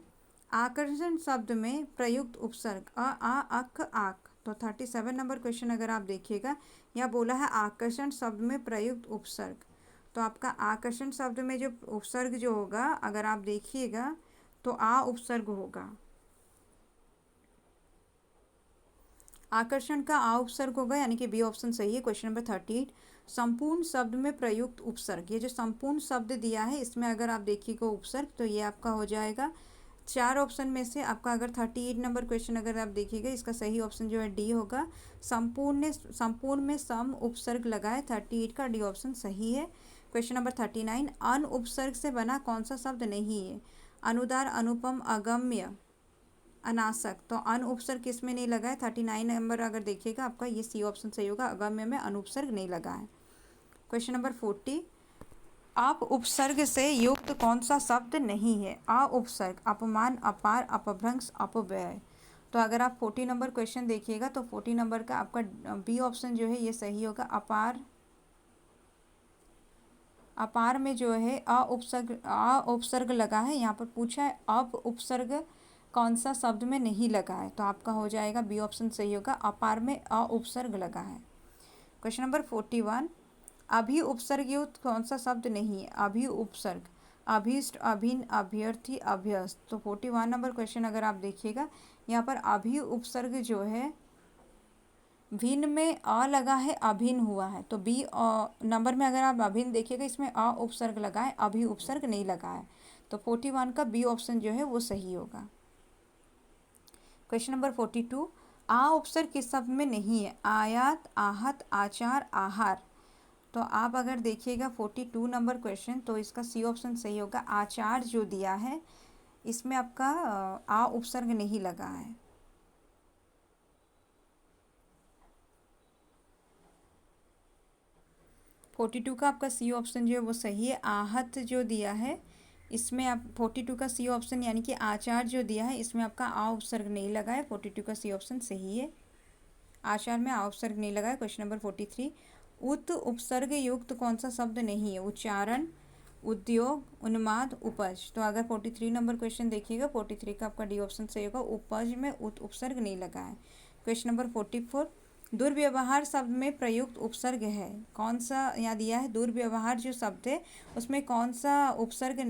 आकर्षण शब्द में प्रयुक्त उपसर्ग अ आ अक आक। तो 37 नंबर क्वेश्चन अगर आप देखिएगा, यह बोला है आकर्षण शब्द में प्रयुक्त उपसर्ग। तो आपका आकर्षण शब्द में जो उपसर्ग जो होगा, अगर आप देखिएगा तो आ उपसर्ग होगा। आकर्षण का आ उपसर्ग होगा, यानी कि बी ऑप्शन सही है। क्वेश्चन नंबर 38, संपूर्ण शब्द में प्रयुक्त उपसर्ग। ये जो संपूर्ण शब्द दिया है, इसमें अगर आप देखिएगा उपसर्ग, तो ये आपका हो जाएगा चार ऑप्शन में से आपका। अगर 38 नंबर क्वेश्चन अगर आप देखिएगा, इसका सही ऑप्शन जो है डी होगा। संपूर्ण में सम उपसर्ग लगा है, 38 का डी ऑप्शन सही है। क्वेश्चन नंबर 39, अन उपसर्ग से बना कौन सा शब्द नहीं है, अनुदार, अनुपम, अगम्य, अनासक। तो अन उपसर्ग किस में नहीं लगा है, 39 नंबर अगर देखिएगा आपका, ये सी ऑप्शन सही होगा, अगम्य में अनुपसर्ग नहीं लगा है। क्वेश्चन नंबर 40, आप उपसर्ग से युक्त कौन सा शब्द नहीं है, आ उपसर्ग, अपमान, अपार, अपभ्रंश, अपव्यय। तो अगर आप 40 नंबर क्वेश्चन देखिएगा, तो 40 नंबर का आपका बी ऑप्शन जो है ये सही होगा, अपार। अपार में जो है आ उपसर्ग लगा है। यहाँ पर पूछा है अप उपसर्ग कौन सा शब्द में नहीं लगा है, तो आपका हो जाएगा बी ऑप्शन सही होगा, अपार में अ उपसर्ग लगा है। क्वेश्चन नंबर 41, अभी उपसर्ग युक्त कौन सा शब्द नहीं है, अभी उपसर्ग, अभीष्ट, अभिन्न, अभ्यर्थी, अभ्यस्त। तो 41 नंबर क्वेश्चन अगर आप देखिएगा, यहाँ पर अभी उपसर्ग जो है भिन्न में अ लगा है, अभिन्न हुआ है। तो बी नंबर में अगर आप अभिन्न देखिएगा, इसमें अ उपसर्ग लगा है, अभी उपसर्ग नहीं लगा है। तो 41 का बी ऑप्शन जो है वो सही होगा। क्वेश्चन नंबर 42, आ उपसर्ग किस शब्द में नहीं है, आयात, आहत, आचार, आहार। तो आप अगर देखिएगा 42 नंबर क्वेश्चन, तो इसका सी ऑप्शन सही होगा, आचार जो दिया है इसमें आपका आ उपसर्ग नहीं लगा है। फोर्टी टू का आपका सी ऑप्शन जो है वो सही है। आहत जो दिया है इसमें आप 42 का सी ऑप्शन यानी कि आचार जो दिया है, इसमें आपका आ उपसर्ग नहीं लगा है, 42 का सी ऑप्शन सही है। आचार में आ उपसर्ग नहीं लगा है। क्वेश्चन नंबर 43, उत उपसर्ग युक्त कौन सा शब्द नहीं है, उच्चारण, उद्योग, उन्माद, उपज। तो अगर 43 नंबर क्वेश्चन देखिएगा, 43 का आपका डी ऑप्शन सही होगा, उपज में उत उपसर्ग नहीं लगा है। क्वेश्चन नंबर 44, दुर्व्यवहार शब्द में प्रयुक्त उपसर्ग है, कौन सा यहाँ दिया है, दुर्व्यवहार जो शब्द है उसमें कौन सा उपसर्ग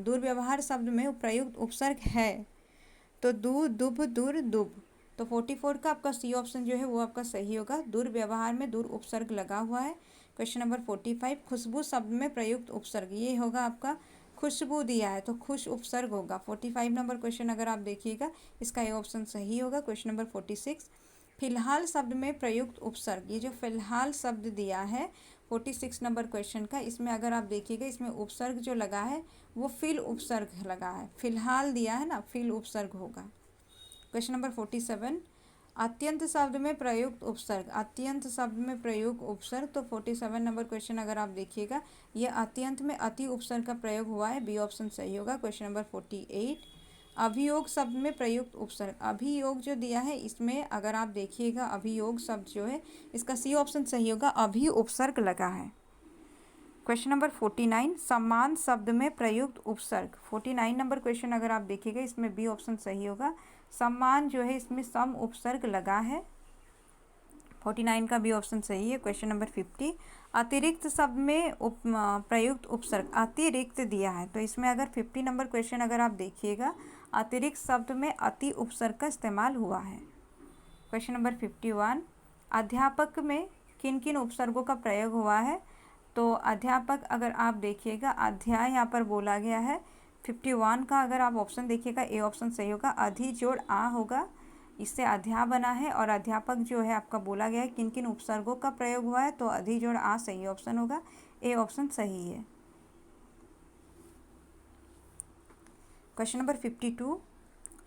दुर्व्यवहार शब्द में प्रयुक्त उपसर्ग है, तो दू, दुब, दुर, दुब। तो 44 का आपका सी ऑप्शन जो है वो आपका सही होगा, दुर्व्यवहार में दुर उपसर्ग लगा हुआ है। क्वेश्चन नंबर 45, खुशबू शब्द में प्रयुक्त उपसर्ग, ये होगा आपका खुशबू दिया है तो खुश उपसर्ग होगा। 45 नंबर क्वेश्चन अगर आप देखिएगा, इसका ये ऑप्शन सही होगा। क्वेश्चन नंबर 46, फिलहाल शब्द में प्रयुक्त उपसर्ग, ये जो फिलहाल शब्द दिया है 46 नंबर क्वेश्चन का, इसमें अगर आप देखिएगा, इसमें उपसर्ग जो लगा है वो फिल उपसर्ग लगा है, फिलहाल दिया है ना, फिल उपसर्ग होगा। क्वेश्चन नंबर 47, अत्यंत शब्द में प्रयुक्त उपसर्ग, अत्यंत शब्द में प्रयुक्त उपसर्ग। तो 47 नंबर क्वेश्चन अगर आप देखिएगा, ये अत्यंत में अति उपसर्ग का प्रयोग हुआ है, बी ऑप्शन सही होगा। क्वेश्चन नंबर 48, अभियोग शब्द में प्रयुक्त उपसर्ग, अभियोग जो दिया है इसमें अगर आप देखिएगा, अभियोग शब्द जो है इसका सी ऑप्शन सही होगा, अभी उपसर्ग लगा है। क्वेश्चन नंबर 49, सम्मान शब्द में प्रयुक्त उपसर्ग, 49 नंबर क्वेश्चन अगर आप देखिएगा, इसमें बी ऑप्शन सही होगा, सम्मान जो है इसमें सम उपसर्ग लगा है, 49 का बी ऑप्शन सही है। क्वेश्चन नंबर 50, अतिरिक्त शब्द में प्रयुक्त उपसर्ग, अतिरिक्त दिया है तो इसमें अगर 50 नंबर क्वेश्चन अगर आप देखिएगा, अतिरिक्त शब्द में अति उपसर्ग का इस्तेमाल हुआ है। क्वेश्चन नंबर 51, अध्यापक में किन किन उपसर्गों का प्रयोग हुआ है? तो अध्यापक अगर आप देखिएगा, अध्याय यहाँ पर बोला गया है। 51 का अगर आप ऑप्शन देखिएगा, ए ऑप्शन सही होगा। अधि जोड़ आ होगा, इससे अध्या बना है। और अध्यापक जो है आपका बोला गया है किन किन उपसर्गों का प्रयोग हुआ है, तो अधि जोड़ आ सही ऑप्शन होगा, ए ऑप्शन सही है। क्वेश्चन नंबर 52,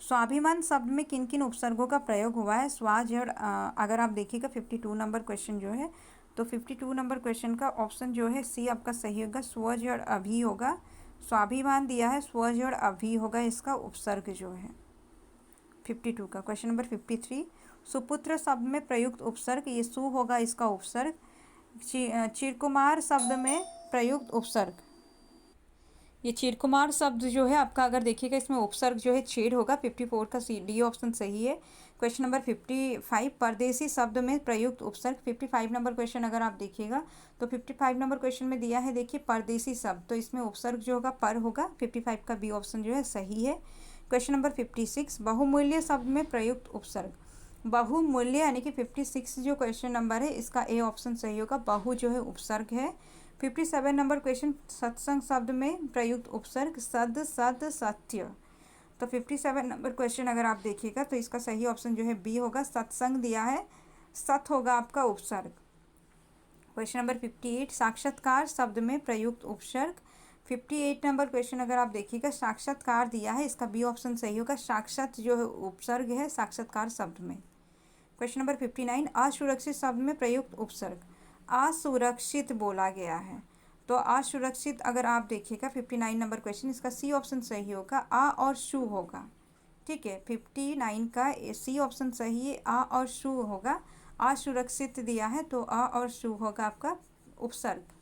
स्वाभिमान शब्द में किन किन उपसर्गों का प्रयोग हुआ है? स्वा जोड़ अगर आप देखिएगा 52 नंबर क्वेश्चन जो है, तो 52 नंबर क्वेश्चन का ऑप्शन जो है सी आपका सही होगा, स्व जोड़ अभी होगा। स्वाभिमान दिया है, स्व जोड़ अभी होगा इसका उपसर्ग जो है 52 का। क्वेश्चन नंबर 53, सुपुत्र शब्द में प्रयुक्त उपसर्ग, ये सु होगा इसका उपसर्ग। चिरकुमार शब्द में प्रयुक्त उपसर्ग, ये चिरकुमार शब्द जो है आपका अगर देखिएगा इसमें उपसर्ग जो है छेड़ होगा। 54 का सी डी ऑप्शन सही है। क्वेश्चन नंबर 55, परदेसी शब्द में प्रयुक्त उपसर्ग। 55 नंबर क्वेश्चन अगर आप देखिएगा तो 55 नंबर क्वेश्चन में दिया है, देखिए परदेसी शब्द, तो इसमें उपसर्ग जो होगा पर होगा। 55 का बी ऑप्शन जो है सही है। क्वेश्चन नंबर 56, बहुमूल्य शब्द में प्रयुक्त उपसर्ग। बहुमूल्य यानी कि 56 जो क्वेश्चन नंबर है इसका ए ऑप्शन सही होगा, बहु जो है उपसर्ग है। 57 नंबर क्वेश्चन, सत्संग शब्द में प्रयुक्त उपसर्ग, सद सद सत्य। तो 57 नंबर क्वेश्चन अगर आप देखिएगा तो इसका सही ऑप्शन जो है बी होगा, सत्संग दिया है, सत होगा आपका उपसर्ग। क्वेश्चन नंबर 58, साक्षात्कार शब्द में प्रयुक्त उपसर्ग। 58 नंबर क्वेश्चन अगर आप देखिएगा, साक्षात्कार दिया है, इसका बी ऑप्शन सही होगा, साक्षात जो है उपसर्ग है साक्षात्कार शब्द में। क्वेश्चन नंबर 59, असुरक्षित शब्द में प्रयुक्त उपसर्ग। असुरक्षित बोला गया है, तो असुरक्षित अगर आप देखिएगा 59 नंबर क्वेश्चन, इसका सी ऑप्शन सही होगा, आ और शु होगा। ठीक है, 59 का सी ऑप्शन सही है, आ और शु होगा। असुरक्षित दिया है तो आ और शु होगा आपका उपसर्ग।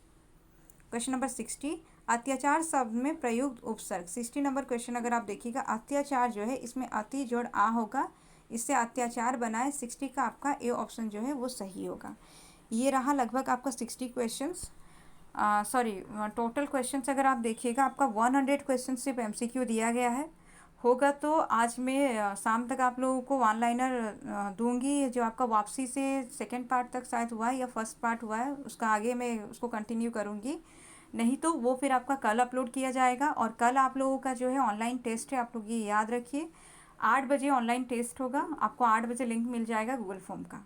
क्वेश्चन नंबर 60, अत्याचार शब्द में प्रयुक्त उपसर्ग। 60 नंबर क्वेश्चन अगर आप देखिएगा, अत्याचार जो है इसमें अति जोड़ आ होगा, इससे अत्याचार बनाए। 60 का आपका ए ऑप्शन जो है वो सही होगा। ये रहा लगभग आपका 60 क्वेश्चंस, सॉरी टोटल क्वेश्चंस अगर आप देखिएगा आपका 100 क्वेश्चन सिर्फ एमसीक्यू दिया गया है। होगा तो आज मैं शाम तक आप लोगों को वन लाइनर दूंगी, जो आपका वापसी से सेकंड पार्ट तक शायद हुआ है या फर्स्ट पार्ट हुआ है, उसका आगे मैं उसको कंटिन्यू करूंगी। नहीं तो वो फिर आपका कल अपलोड किया जाएगा। और कल आप लोगों का जो है ऑनलाइन टेस्ट है, आप लोग ये याद रखिए, 8 बजे ऑनलाइन टेस्ट होगा। आपको 8 बजे लिंक मिल जाएगा गूगल फॉर्म का।